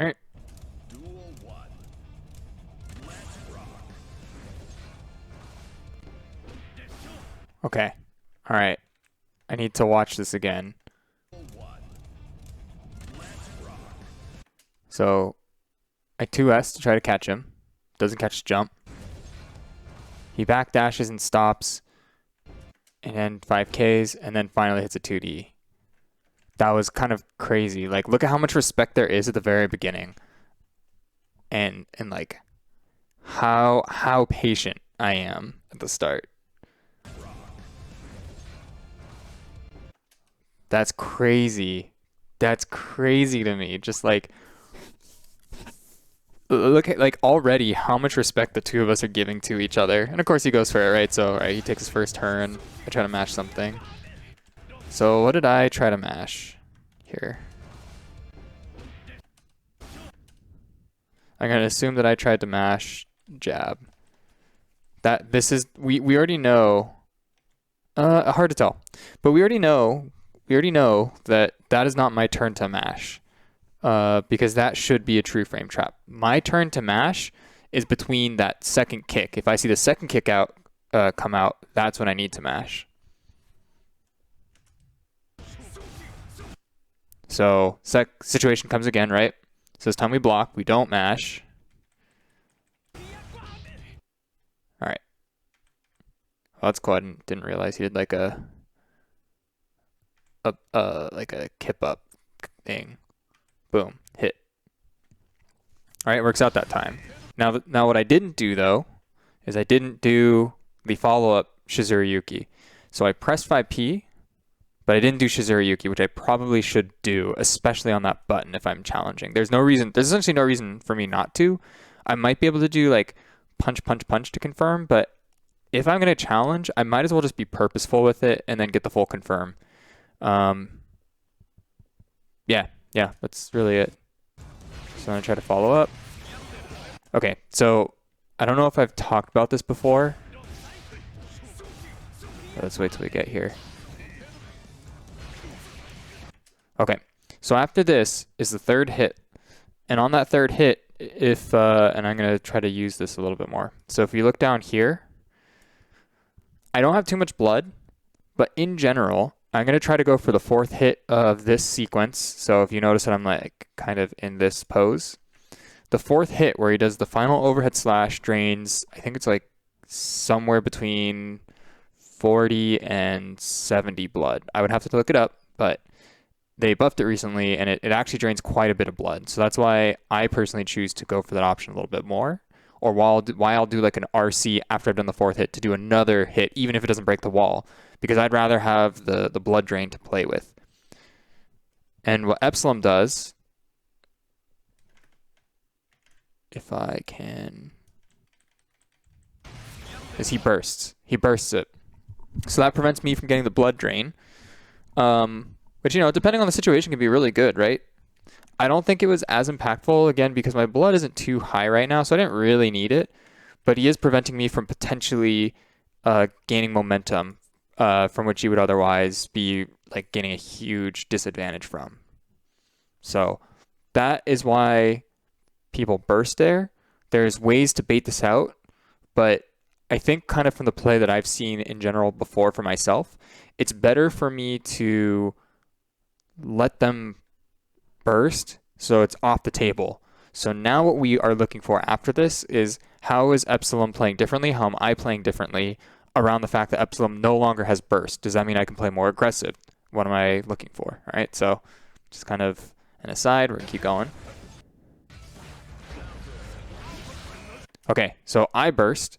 right. Duel 1. Let's rock. Okay. All right. I need to watch this again. Duel 1. Let's rock. So I 2S to try to catch him. Doesn't catch jump. He backdashes and stops. And then 5Ks, and then finally hits a 2D. That was kind of crazy. Like, look at how much respect there is at the very beginning. And like how patient I am at the start. That's crazy. That's crazy to me. Just like, look at like already how much respect the two of us are giving to each other. And of course he goes for it, right? So right, he takes his first turn. I try to mash something. So what did I try to mash here? I'm gonna assume that I tried to mash jab. That this is we already know. Hard to tell, but we already know that that is not my turn to mash, because that should be a true frame trap. My turn to mash is between that second kick. If I see the second kick out come out, that's when I need to mash. So situation comes again, right? So this time we block, we don't mash. All right. Well, that's cool. I didn't realize he did like a kip up thing. Boom, hit. All right, works out that time. Now what I didn't do though is I didn't do the follow-up Shizuriyuki. So I pressed 5P, but I didn't do Shizuriyuki, which I probably should do, especially on that button if I'm challenging. There's essentially no reason for me not to. I might be able to do like punch, punch, punch to confirm, but if I'm going to challenge, I might as well just be purposeful with it and then get the full confirm. Yeah, that's really it. So I'm going to try to follow up. Okay, so I don't know if I've talked about this before. Let's wait till we get here. Okay, so after this is the third hit. And on that third hit, and I'm going to try to use this a little bit more. So if you look down here, I don't have too much blood, but in general, I'm going to try to go for the fourth hit of this sequence. So if you notice that I'm like kind of in this pose, the fourth hit where he does the final overhead slash drains, I think it's like somewhere between 40 and 70 blood. I would have to look it up, but they buffed it recently and it actually drains quite a bit of blood. So that's why I personally choose to go for that option a little bit more. Or why I'll do like an RC after I've done the fourth hit to do another hit, even if it doesn't break the wall, because I'd rather have the blood drain to play with. And what Epsilum does, if I can, is he bursts. He bursts it. So that prevents me from getting the blood drain, which, you know, depending on the situation can be really good, right? I don't think it was as impactful, again, because my blood isn't too high right now, so I didn't really need it. But he is preventing me from potentially gaining momentum, from which he would otherwise be like gaining a huge disadvantage from. So that is why people burst there. There's ways to bait this out, but I think kind of from the play that I've seen in general before for myself, it's better for me to let them burst so it's off the table. So now what we are looking for after this is, how is Epsilum playing differently? How am I playing differently around the fact that Epsilum no longer has burst? Does that mean I can play more aggressive? What am I looking for? All right, so just kind of an aside. We're going to keep going. Okay, so I burst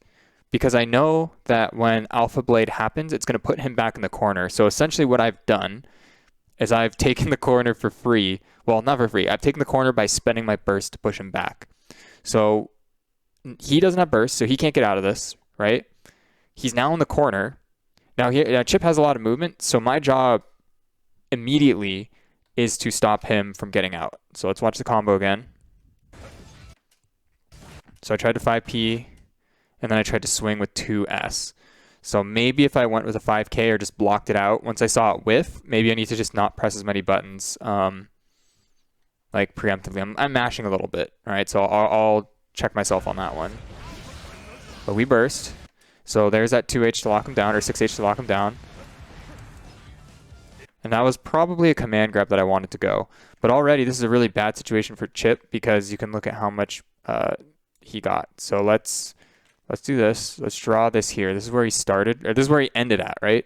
because I know that when Alpha Blade happens, it's going to put him back in the corner. So essentially what I've done is I've taken the corner for free. Well, not for free. I've taken the corner by spending my burst to push him back. So he doesn't have burst, so he can't get out of this, right? He's now in the corner. Now Chip has a lot of movement, so my job immediately is to stop him from getting out. So let's watch the combo again. So I tried to 5P, and then I tried to swing with 2S. So maybe if I went with a 5K or just blocked it out, once I saw it whiff, maybe I need to just not press as many buttons. like preemptively. I'm mashing a little bit. All right, so I'll check myself on that one. But we burst. So there's that 2H to lock him down, or 6H to lock him down. And that was probably a command grab that I wanted to go. But already this is a really bad situation for Chip because you can look at how much he got. So let's do this. Let's draw this here. This is where he started, or this is where he ended at, right?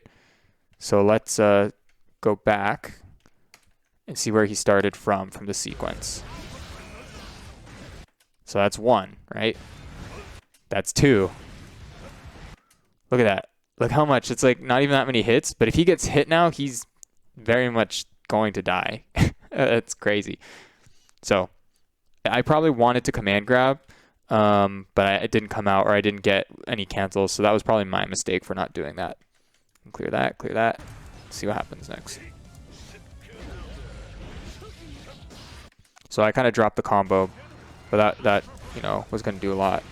So let's go back and see where he started from the sequence. So that's 1, right? That's 2. Look at that. Look how much. It's like not even that many hits, but if he gets hit now, he's very much going to die. That's crazy. So I probably wanted to command grab, but it didn't come out, or I didn't get any cancels. So that was probably my mistake for not doing that. Clear that, clear that. See what happens next. So I kind of dropped the combo, but that you know was going to do a lot.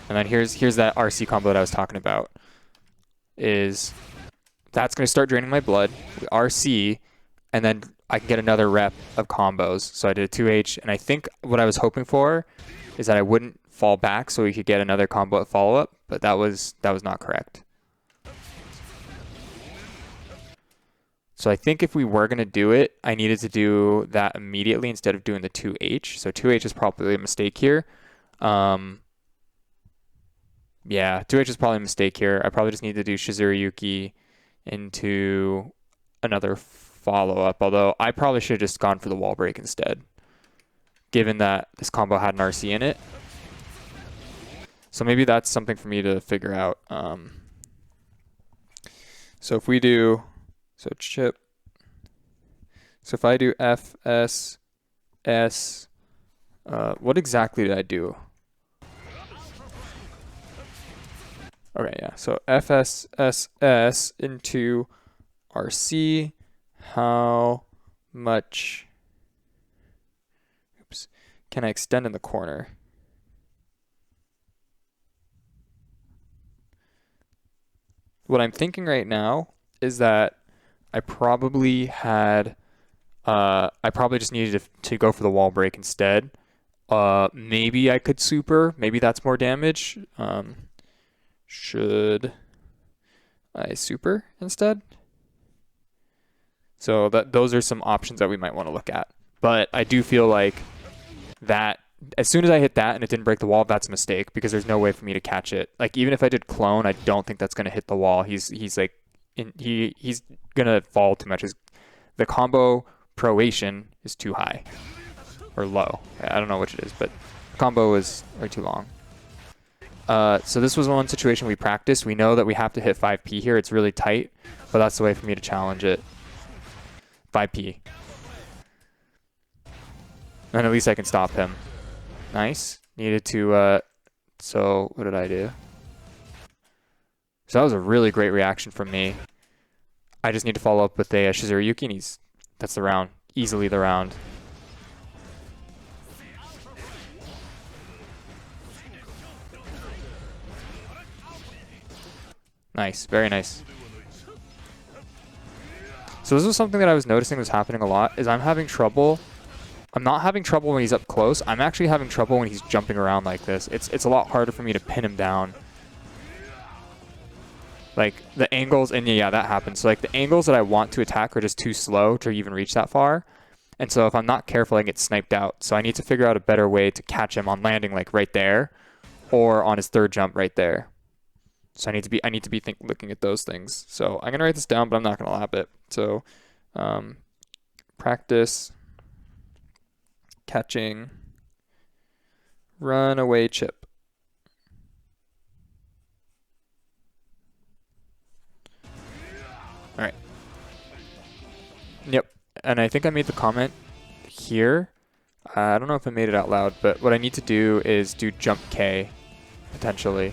And then here's that RC combo that I was talking about. Is that's going to start draining my blood. We RC, and then I can get another rep of combos. So I did a 2H, and I think what I was hoping for is that I wouldn't fall back so we could get another combo at follow-up, but that was not correct. So I think if we were going to do it, I needed to do that immediately instead of doing the 2H. So 2H is probably a mistake here. Yeah, 2H is probably a mistake here. I probably just need to do Shizuriyuki into another follow-up, although I probably should have just gone for the wall break instead, given that this combo had an RC in it. So maybe that's something for me to figure out. So if we do, so Chip, so if I do F, S, S, what exactly did I do? Okay, yeah, so FSSS into RC, how much, oops, can I extend in the corner? What I'm thinking right now is that I probably had, I probably just needed to go for the wall break instead. Maybe I could super, maybe that's more damage. Should I super instead? So those are some options that we might want to look at. But I do feel like that as soon as I hit that and it didn't break the wall, that's a mistake because there's no way for me to catch it. Like even if I did clone, I don't think that's going to hit the wall. He's like he's going to fall too much. The combo proation is too high or low. I don't know which it is, but the combo is way too long. So this was one situation we practiced. We know that we have to hit 5P here. It's really tight, but that's the way for me to challenge it. 5P. And at least I can stop him. Nice. Needed to, so what did I do? So that was a really great reaction from me. I just need to follow up with a Shizuriyuki, and that's the round. Easily the round. Nice, very nice. So this was something that I was noticing was happening a lot, is I'm having trouble. I'm not having trouble when he's up close. I'm actually having trouble when he's jumping around like this. It's a lot harder for me to pin him down. Like the angles, and yeah, that happens. So like the angles that I want to attack are just too slow to even reach that far. And so if I'm not careful, I get sniped out. So I need to figure out a better way to catch him on landing like right there, or on his third jump right there. So I need to be looking at those things. So I'm gonna write this down, but I'm not gonna lap it. So practice catching runaway chip. All right. Yep. And I think I made the comment here. I don't know if I made it out loud, but what I need to do is do jump K potentially.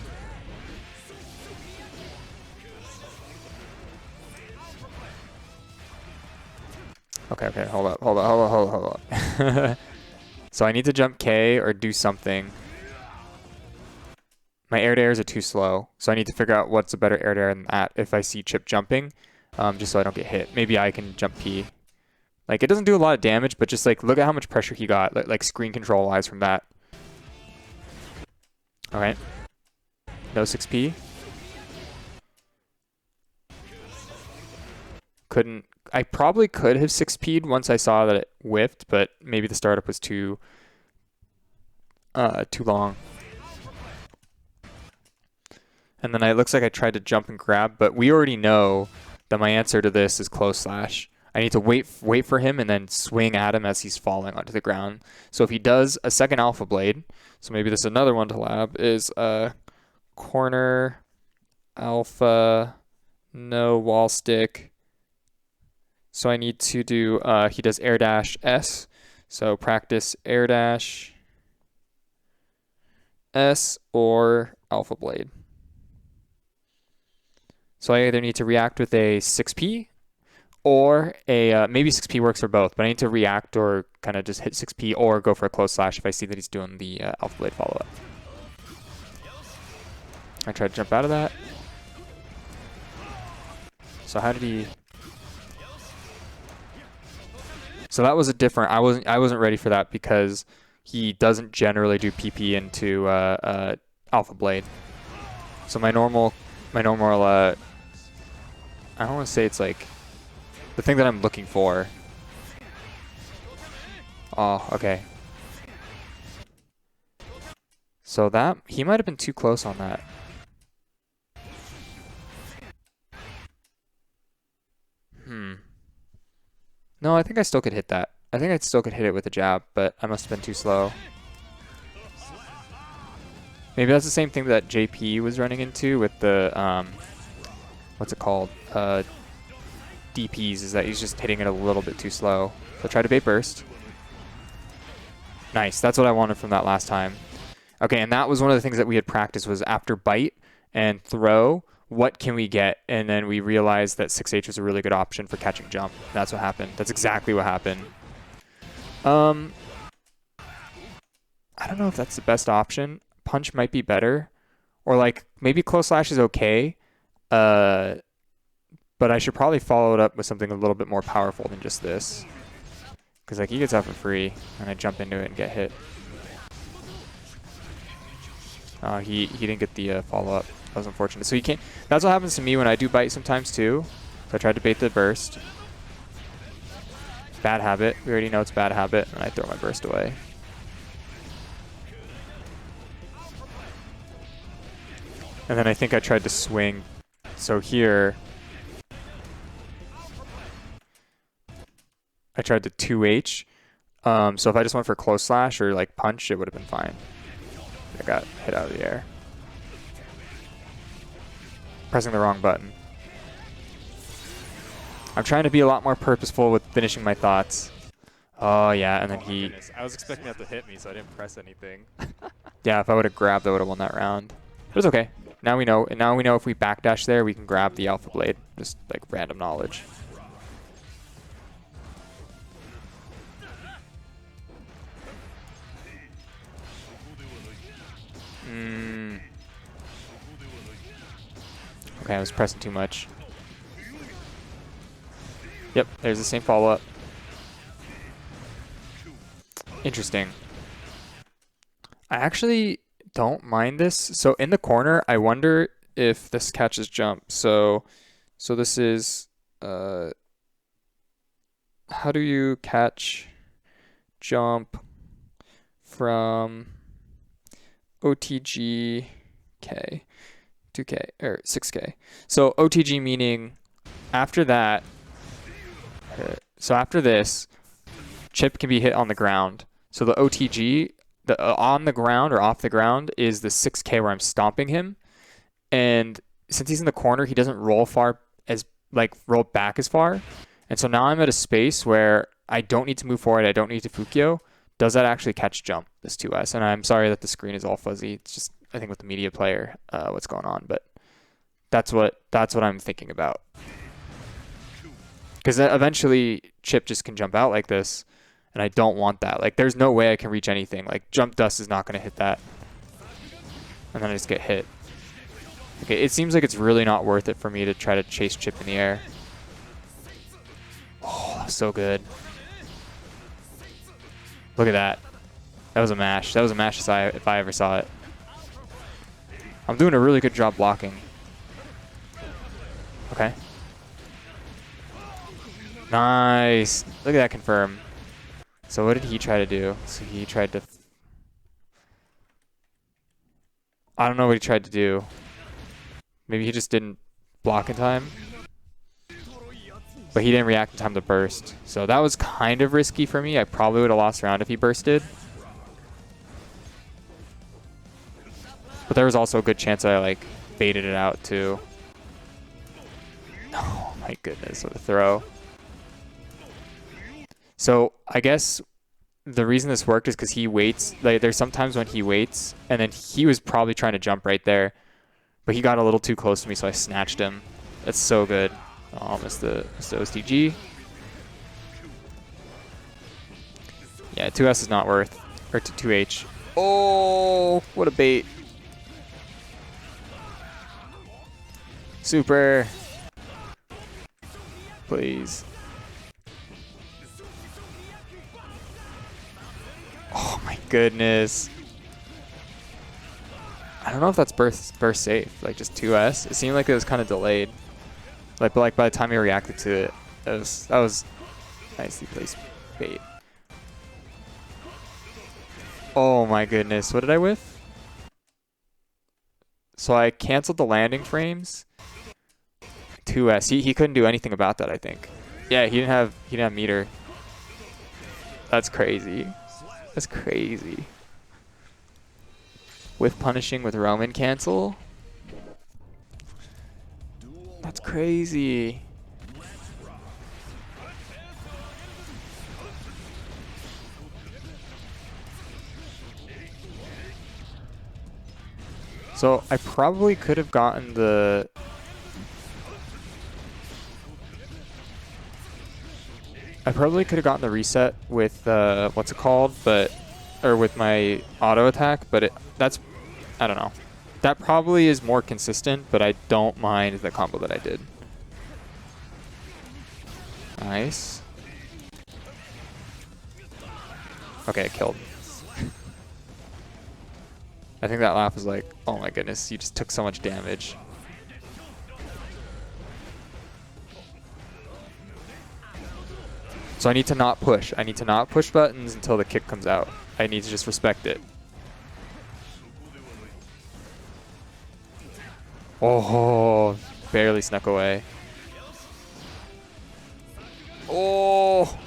Okay, hold up. So I need to jump K or do something. My air to airs are too slow, so I need to figure out what's a better air to air than that if I see Chip jumping, just so I don't get hit. Maybe I can jump P, Like, it doesn't do a lot of damage, but just, like, look at how much pressure he got, like screen control-wise from that. Alright. No 6P. Couldn't... I probably could have 6P'd once I saw that it whiffed, but maybe the startup was too long. And then it looks like I tried to jump and grab, but we already know that my answer to this is close slash. I need to wait for him and then swing at him as he's falling onto the ground. So if he does a second Alpha Blade, so maybe this is another one to lab, is corner, alpha, no wall stick. So I need to do, he does air dash S. So practice air dash S or Alpha Blade. So I either need to react with a 6P or a, maybe 6P works for both, but I need to react or kind of just hit 6P or go for a close slash if I see that he's doing the Alpha Blade follow-up. I tried to jump out of that. So how did he... So that was a different... I wasn't ready for that because he doesn't generally do PP into Alpha Blade. So my normal I don't want to say it's like the thing that I'm looking for. Oh, okay. So that he might have been too close on that. No, I think I still could hit that. I think I still could hit it with a jab, but I must have been too slow. Maybe that's the same thing that JP was running into with the what's it called? DPs, is that he's just hitting it a little bit too slow. So try to bait burst. Nice, that's what I wanted from that last time. Okay, and that was one of the things that we had practiced was after bite and throw, what can we get? And then we realized that 6H was a really good option for catching jump. That's what happened. That's exactly what happened. I don't know if that's the best option. Punch might be better. Or like maybe close slash is okay. But I should probably follow it up with something a little bit more powerful than just this. Because like he gets out for free and I jump into it and get hit. He didn't get the follow-up. That was unfortunate. So you can't... That's what happens to me when I do bite sometimes too. So I tried to bait the burst. Bad habit. We already know it's bad habit. And I throw my burst away. And then I think I tried to swing. So here... I tried to 2H. So if I just went for close slash or like punch, it would have been fine. I got hit out of the air. Pressing the wrong button. I'm trying to be a lot more purposeful with finishing my thoughts. Oh yeah, and then he... I was expecting that to hit me, so I didn't press anything. Yeah, if I would have grabbed, I would have won that round. But it's okay. Now we know. And now we know if we backdash there, we can grab the Alpha Blade. Just like random knowledge. Okay, I was pressing too much. Yep, there's the same follow-up. Interesting. I actually don't mind this. So in the corner, I wonder if this catches jump. So this is how do you catch jump from OTG K 2K or 6K. So OTG meaning after that. So after this, chip can be hit on the ground. So the OTG, the on the ground or off the ground is the 6K where I'm stomping him. And since he's in the corner, he doesn't roll far as like roll back as far. And so now I'm at a space where I don't need to move forward. I don't need to Fukyo. Does that actually catch jump, this 2S? And I'm sorry that the screen is all fuzzy. It's just, I think with the media player, what's going on. But that's what I'm thinking about. Because eventually Chip just can jump out like this. And I don't want that. Like, there's no way I can reach anything. Like, jump dust is not going to hit that. And then I just get hit. Okay, it seems like it's really not worth it for me to try to chase Chip in the air. Oh, that was so good. Look at that. That was a mash. That was a mash if I ever saw it. I'm doing a really good job blocking. Okay. Nice. Look at that confirm. So what did he try to do? So he tried to... I don't know what he tried to do. Maybe he just didn't block in time. But he didn't react in time to burst. So that was kind of risky for me. I probably would have lost round if he bursted. But there was also a good chance I like baited it out too. Oh my goodness, what a throw. So I guess the reason this worked is because he waits. Like there's sometimes when he waits, and then he was probably trying to jump right there, but he got a little too close to me, so I snatched him. That's so good. Oh, missed the OSTG. Yeah, 2S is not worth, or 2H. Oh, what a bait. Super. Please. Oh my goodness. I don't know if that's burst safe. Like just 2S. It seemed like it was kind of delayed. But like by the time he reacted to it, that was nicely placed bait. Oh my goodness. What did I whiff? So I canceled the landing frames. 2S. He couldn't do anything about that, I think. Yeah, he didn't have meter. That's crazy. That's crazy. With punishing with Roman cancel. That's crazy. So I probably could have gotten the... I probably could have gotten the reset with what's it called, or with my auto attack, but that's, I don't know. That probably is more consistent, but I don't mind the combo that I did. Nice. Okay, killed. I think that laugh was like, oh my goodness, you just took so much damage. So I need to not push. I need to not push buttons until the kick comes out. I need to just respect it. Oh, barely snuck away. Oh.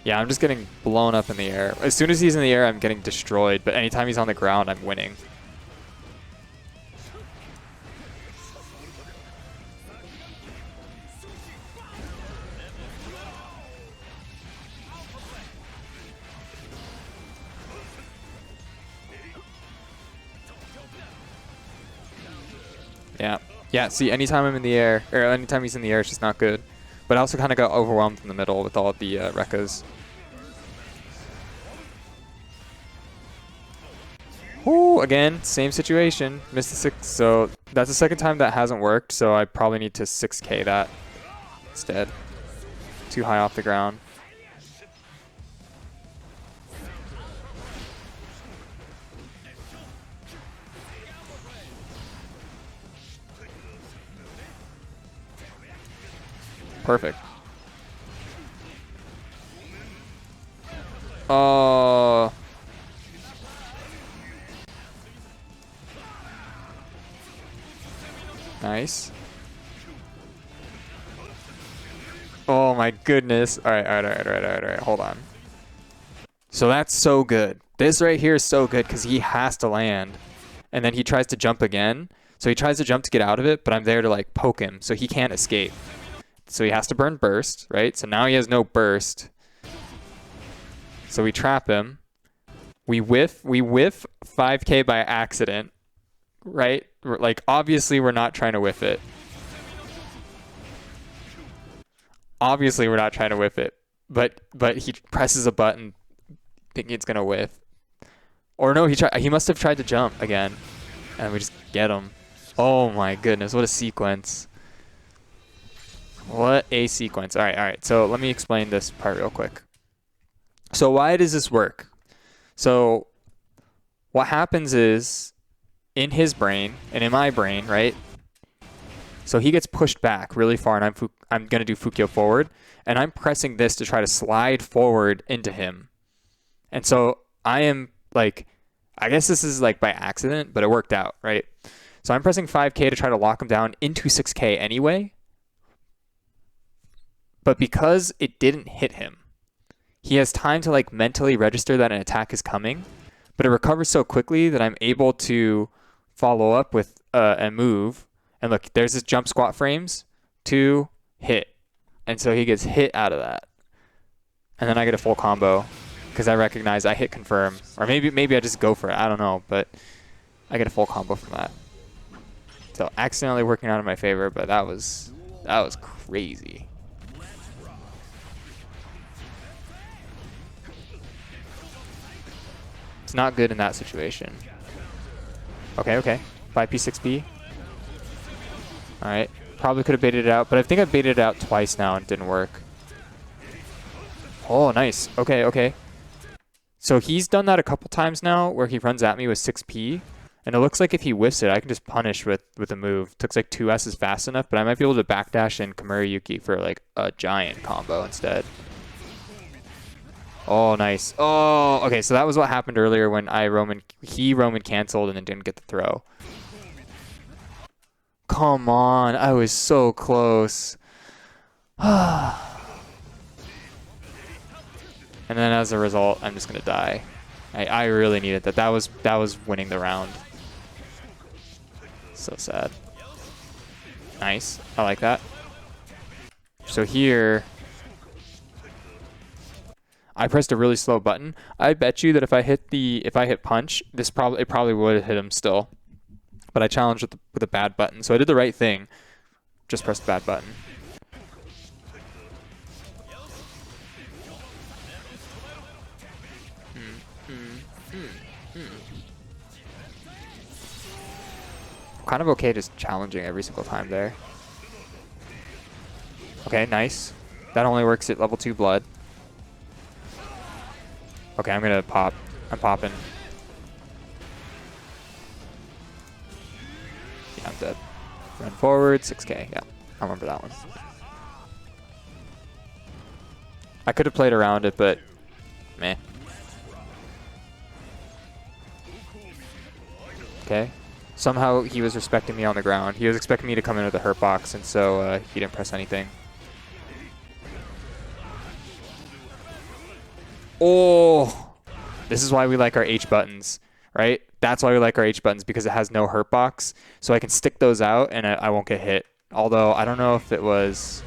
Yeah, I'm just getting blown up in the air. As soon as he's in the air, I'm getting destroyed. But anytime he's on the ground, I'm winning. Yeah. Yeah, see, anytime I'm in the air, or anytime he's in the air, it's just not good. But I also kind of got overwhelmed in the middle with all of the Rekkas. Ooh, again, same situation. Missed the 6, so that's the second time that hasn't worked, so I probably need to 6K that instead. Too high off the ground. Perfect. Oh. Nice. Oh my goodness. All right. Hold on. So that's so good. This right here is so good because he has to land. And then he tries to jump again. So he tries to jump to get out of it, but I'm there to like poke him so he can't escape. So he has to burn burst, right? So now he has no burst. So we trap him. We whiff 5K by accident, right? Like obviously we're not trying to whiff it. Obviously we're not trying to whiff it. But he presses a button thinking it's gonna whiff. Or no, he must have tried to jump again. And we just get him. Oh my goodness, what a sequence. What a sequence. All right. So let me explain this part real quick. So why does this work? So what happens is in his brain and in my brain, right? So he gets pushed back really far, and I'm going to do Fukyo forward, and I'm pressing this to try to slide forward into him. And so I am like, I guess this is like by accident, but it worked out, right? So I'm pressing 5K to try to lock him down into 6K anyway. But because it didn't hit him, he has time to like mentally register that an attack is coming, but it recovers so quickly that I'm able to follow up with a move. And look, there's his jump squat frames to hit. And so he gets hit out of that. And then I get a full combo because I recognize I hit confirm. Or maybe I just go for it. I don't know. But I get a full combo from that. So accidentally working out in my favor, but that was crazy. It's not good in that situation. Okay. 5P6B. Alright. Probably could have baited it out, but I think I baited it out twice now and it didn't work. Oh, nice. Okay. So he's done that a couple times now where he runs at me with 6P. And it looks like if he whiffs it, I can just punish with a move. Looks like 2S is fast enough, but I might be able to backdash in Kamura Yuki for like a giant combo instead. Oh, nice. Oh, okay. So that was what happened earlier when he Roman canceled and then didn't get the throw. Come on. I was so close. And then as a result, I'm just going to die. I really needed that. That was winning the round. So sad. Nice. I like that. So here, I pressed a really slow button. I bet you that if I hit punch, it probably would have hit him still. But I challenged with a bad button. So I did the right thing. Just pressed the bad button. Kind of okay just challenging every single time there. Okay, nice. That only works at level 2 blood. Okay, I'm gonna pop. I'm popping. Yeah, I'm dead. Run forward, 6K. Yeah, I remember that one. I could have played around it, but meh. Okay. Somehow he was respecting me on the ground. He was expecting me to come in with a hurt box, and so he didn't press anything. Oh, this is why we like our H buttons, right? That's why we like our H buttons, because it has no hurt box. So I can stick those out and I won't get hit. Although I don't know if it was...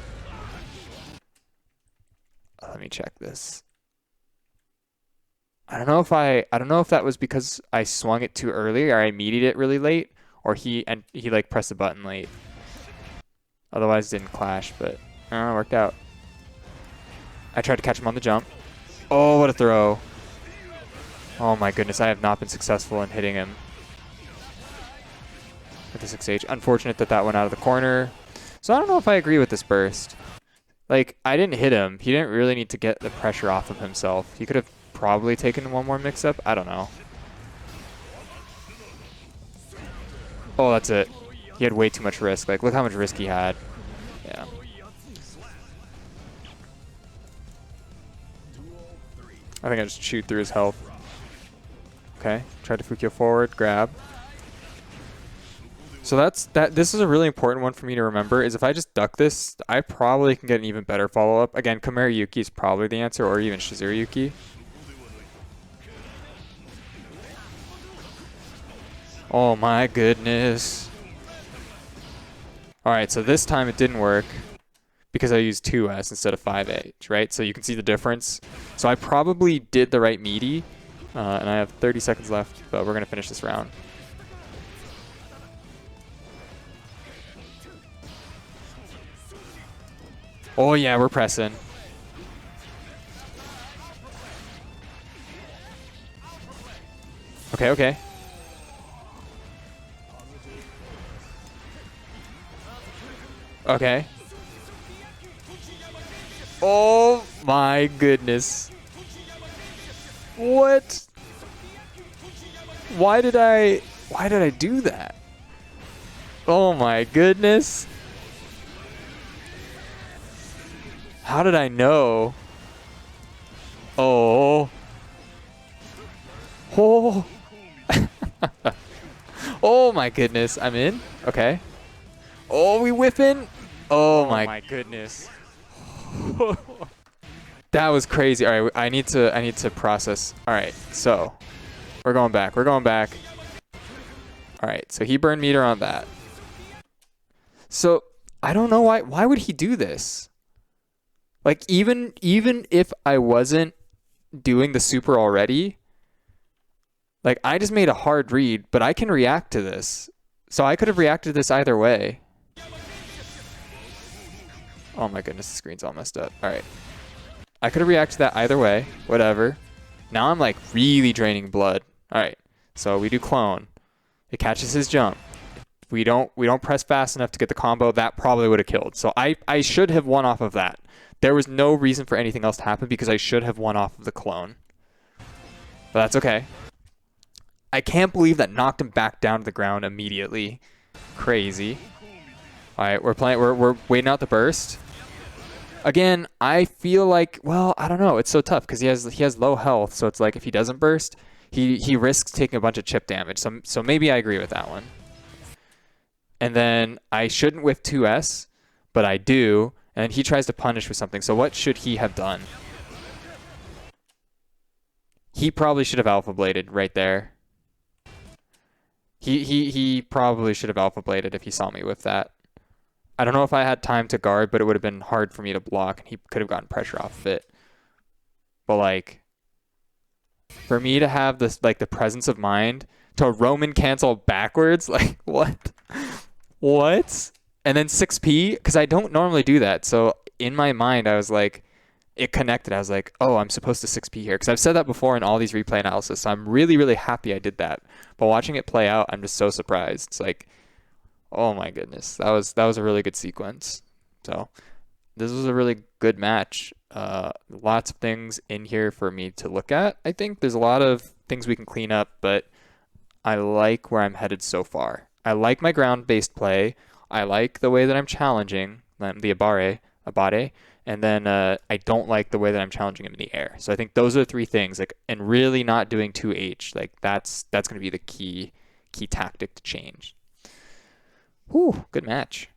Let me check this. I don't know if that was because I swung it too early or I meated it really late, or he like pressed the button late. Otherwise it didn't clash, but it worked out. I tried to catch him on the jump. Oh, what a throw. Oh my goodness, I have not been successful in hitting him with the 6H. Unfortunate that went out of the corner. So I don't know if I agree with this burst. Like, I didn't hit him. He didn't really need to get the pressure off of himself. He could have probably taken one more mix-up. I don't know. Oh, that's it. He had way too much risk. Like, look how much risk he had. Yeah. I think I just chewed through his health. Okay, tried to Fukyo forward, grab. So this is a really important one for me to remember, is if I just duck this, I probably can get an even better follow-up. Again, Kamura Yuki is probably the answer, or even Shizuru Yuki. Oh my goodness. Alright, so this time it didn't work because I used 2S instead of 5H, right? So you can see the difference. So I probably did the right meaty, and I have 30 seconds left, but we're going to finish this round. Oh yeah, we're pressing. Okay. Okay. Oh my goodness. What? Why did I do that? Oh my goodness. How did I know? Oh. Oh. Oh my goodness. I'm in. Okay. Oh, we whip in. Oh my goodness. That was crazy. All right, I need to process. All right, so we're going back. We're going back. All right, so he burned meter on that. So I don't know why would he do this? Like even if I wasn't doing the super already, like I just made a hard read, but I can react to this. So I could have reacted to this either way. Oh my goodness, the screen's all messed up. All right. I could have reacted to that either way. Whatever. Now I'm like really draining blood. All right. So we do clone. It catches his jump. We don't press fast enough to get the combo. That probably would have killed. So I should have won off of that. There was no reason for anything else to happen because I should have won off of the clone. But that's okay. I can't believe that knocked him back down to the ground immediately. Crazy. All right, we're waiting out the burst. Again, I feel like, well, I don't know. It's so tough because he has low health. So it's like if he doesn't burst, he risks taking a bunch of chip damage. So maybe I agree with that one. And then I shouldn't whiff 2S, but I do. And he tries to punish with something. So what should he have done? He probably should have Alpha Bladed right there. He probably should have Alpha Bladed if he saw me with that. I don't know if I had time to guard, but it would have been hard for me to block, and he could have gotten pressure off of it. But like, for me to have this, like, the presence of mind to Roman cancel backwards, like, what? What? And then 6P, because I don't normally do that. So in my mind, I was like, it connected. I was like, oh, I'm supposed to 6P here. Because I've said that before in all these replay analysis. So I'm really, really happy I did that. But watching it play out, I'm just so surprised. It's like, oh my goodness, that was a really good sequence. So this was a really good match. Lots of things in here for me to look at. I think there's a lot of things we can clean up, but I like where I'm headed so far. I like my ground-based play. I like the way that I'm challenging the Abare, and then I don't like the way that I'm challenging him in the air. So I think those are the three things. Like, and really not doing 2H. Like that's going to be the key tactic to change. Whew, good match.